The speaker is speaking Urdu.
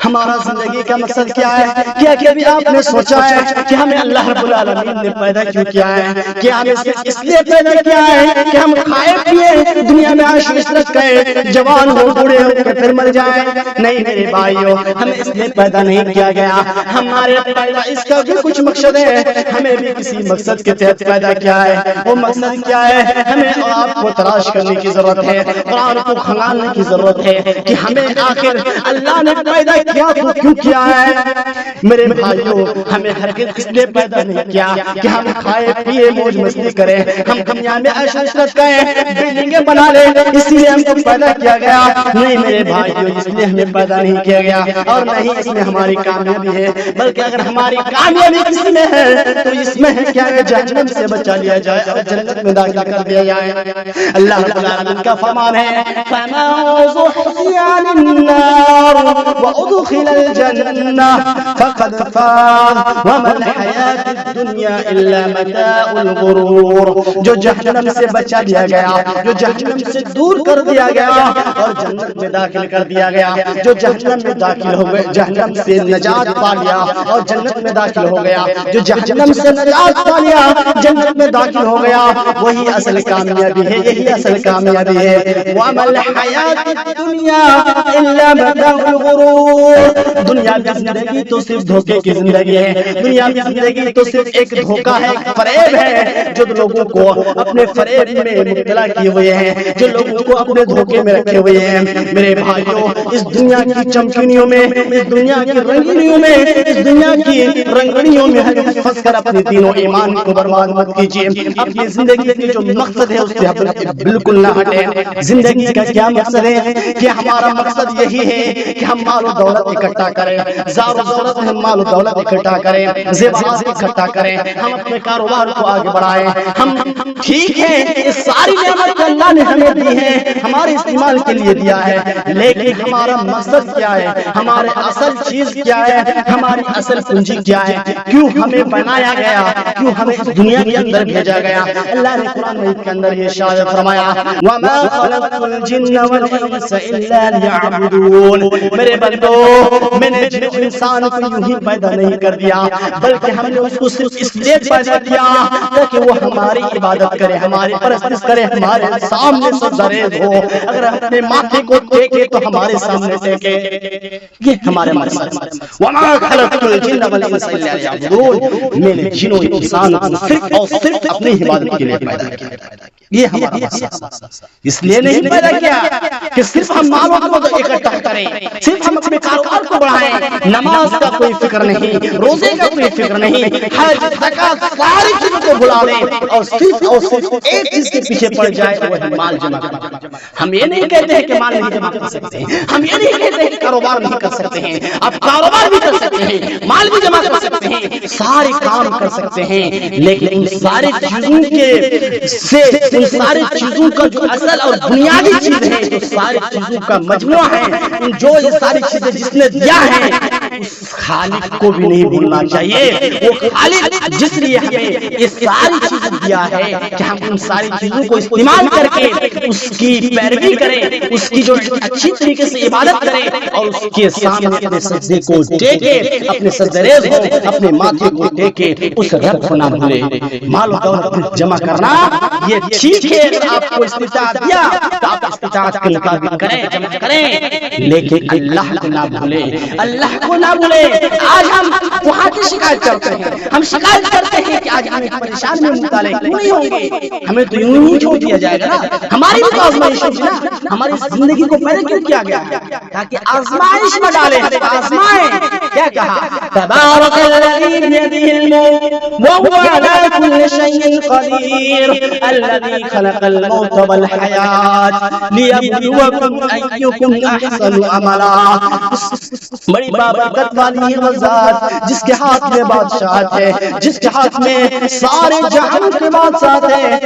ہمارا زندگی کا مقصد کیا ہے؟ کیا کبھی آپ نے سوچا ہے کہ ہمیں اللہ رب العالمین نے پیدا کیوں کیا ہے؟ کہ ہمیں اس لیے پیدا کیا ہے کہ ہم کھائے پیے دنیا میں عیش و عشرت کریں، جوان ہو بوڑھے ہو کے پھر مر جائیں؟ نہیں میرے بھائیوں، ہمیں اس لیے پیدا نہیں کیا گیا۔ ہمارے پیدا اس کا بھی کچھ مقصد ہے، ہمیں بھی کسی مقصد کے تحت پیدا کیا ہے۔ وہ مقصد کیا ہے؟ ہمیں اور آپ کو تلاش کرنے کی ضرورت ہے، قرآن کو کھنگالنے کی ضرورت ہے کہ ہمیں آخر اللہ نے پیدا کیا تو کیوں کیا ہے؟ میرے بھائیوں، ہمیں ہرگز اس لیے پیدا نہیں کیا کہ ہم کھائے پیے موج مستی کریں، ہم دنیا میں عیش و عشرت کریں، بلڈنگیں بنا لیں، اسی لیے ہم کو پیدا کیا گیا۔ نہیں میرے بھائیوں، اس لیے ہمیں پیدا نہیں کیا گیا، اور نہیں اس میں ہماری کامیابی ہے، بلکہ اگر ہماری کامیابی کس میں ہے تو اس میں ہے کیا کہ جہنم سے بچا لیا جائے اور جنت میں داخل کر دیا جائے۔ اللہ رب العالمین کا فرمان ہے فَمَن زُحْزِحَ عَنِ النَّارِ وَأُدْخِلَ الْجَنَّةَ فَقَدْ فَازَ وَمَا الْحَيَاةُ الدُّنْيَا إِلَّا مَتَاعُ الْغُرُورِ۔ جو جہنم سے بچا لیا گیا، جو جہنم سے دور کر دیا گیا اور جنت میں داخل کر دیا گیا، جو جہنم میں داخل ہو گئے، جہنم سے نجات پا لیا اور جنت میں داخل ہو گیا، جو جہنم سے نجات پا لیا جنت میں داخل ہو گیا، وہی اصل کامیابی ہے، یہی اصل کامیابی ہے۔ وَمَا الْحَيَاةُ الدُّنْيَا إِلَّا مَتَاعُ الْغُرُورِ۔ دنیا کی زندگی تو صرف دھوکے کی زندگی ہے، دنیا کی زندگی تو صرف ایک دھوکہ ہے، ایک فریب ہے جو لوگوں کو اپنے فریب میں مبتلا کیے ہوئے ہیں، جو لوگوں کو اپنے دھوکے میں رکھے ہوئے ہیں۔ میرے بھائیوں، اس دنیا کی چمکینیوں میں، اس دنیا کی رنگینیوں میں، اس دنیا کی رنگڑیوں میں پھنس کر اپنے دین و ایمان کو برباد مت کیجیے۔ اپنی زندگی کی جو مقصد ہے اس سے بالکل نہ ہٹیں۔ زندگی کا کیا مقصد ہے؟ کہ ہمارا مقصد یہی ہے کہ ہم مال و دولت اکٹھا کریں، زار و زورت میں ہم مال و دولت اکٹھا کریں، زیورات اکٹھا کریں، ہم اپنے کاروبار کو آگے بڑھائیں۔ ہم ٹھیک ہے، یہ ساری نعمت اللہ نے ہمیں دی ہے، ہمارے استعمال کے لیے دیا ہے، لیکن ہمارا مقصد کیا ہے؟ ہمارے اصل چیز کیا ہے؟ ہماری اصل پونجی کیا ہے؟ کیوں ہمیں بنایا گیا؟ کیوں ہمیں اس دنیا کے اندر بھیجا گیا؟ اللہ نے قرآن مجید کے اندر یہ ارشاد فرمایا وَمَا خَلَقْتُ الْجِنَّ وَالْإِنسَ إِلَّا لِيَعْبُدُونِ۔ میرے بندو، میں نے جن انسان کو یوں ہی پیدا نہیں کر دیا، بلکہ ہم نے اس کو صرف اس لیے پیدا کیا تاکہ وہ ہماری عبادت کرے، ہماری پرستش کرے، ہمارے سامنے سجدہ ہو۔ اگر ہم اپنے ماتھے کو ٹیکے تو ہمارے سامنے ٹیکے، یہ ہمارے مقصد۔ وَمَا خَلَقْتُ الْجِنَّ وَالْإِنسَ إِلَّا لِيَعْبُدُونِ۔ میں نے جن و انسان کو صرف اور صرف اپنی عبادت کے لیے پیدا کیا، یہ ہمارا مقصد۔ اس لیے نہیں پیدا کیا کہ صرف ہم مالوں کو اکٹھا کریں، صرف ہم اپنے کاروبار کو بڑھائیں، نماز کا کوئی فکر نہیں، روزے کا کوئی فکر نہیں، حج زکات ساری چیزوں کو بھلا دیں اور صرف ایک چیز کے پیچھے پڑ جائے، وہ ہے مال جمع کرنا۔ ہم یہ نہیں کہتے ہیں کہ مال نہیں جمع کر سکتے ہیں، ہم یہ نہیں کہتے ہیں کہ کاروبار نہیں کر سکتے ہیں، آپ کاروبار بھی کر سکتے ہیں، مال بھی جمع کر سکتے ہیں، سارے کام کر سکتے ہیں، لیکن ان ساری چیزوں ان ساری چیزوں کا جو اصل اور بنیادی چیز ہے، جو ساری چیزوں کا مجموعہ ہے، جو یہ ساری چیزیں جس نے دیا ہے، اس خالق کو بھی نہیں بھولنا چاہیے۔ وہ خالق جس لیے ہمیں یہ ساری چیزیں دیا ہے کہ ہم ان ساری چیزوں کو استعمال کر کے اس کی پیروی کریں، اس کی جو اچھی طریقے سے عبادت کریں اور اس کے سامنے اپنے سجدے کو ٹیکے، اپنے سجدریز ہو، اپنے ماتھے کو ٹیکے، اس رب کو نہ بھولے۔ مال و دولت جمع کرنا یہ ٹھیک ہے، اگر آپ کو استطاعت دیا تو آپ استطاعت کے مطابق کریں، جمع کریں، لیکن اللہ کو نہ بھولیں، اللہ کو نہ بھولیں۔ آج ہم وہاں کی شکایت کرتے ہیں، ہم شکایت کرتے ہیں کہ آج ہمیں پریشان میں مبتلا کیوں نہیں ہوں گے؟ ہمیں تو یوں ہی چھوڑ دیا جائے گا نا، ہماری بھی تو آزمائش ہوگی نا۔ ہماری زندگی کو پیدا کیوں کیا گیا؟ تاکہ آزمائش میں ڈالیں، آزمائیں۔ کیا کہا؟ تبارک الذی بیدہ الملک وہو علی کل شیء قدیر الذی خلق الموت والحیاة لیبلوکم ایکم احسن عملا۔ بڑی بابرکت والی وہ ذات جس کے ہاتھ میں بادشاہت ہے، جس کے ہاتھ میں سارے جہان کے بادشاہت ہے،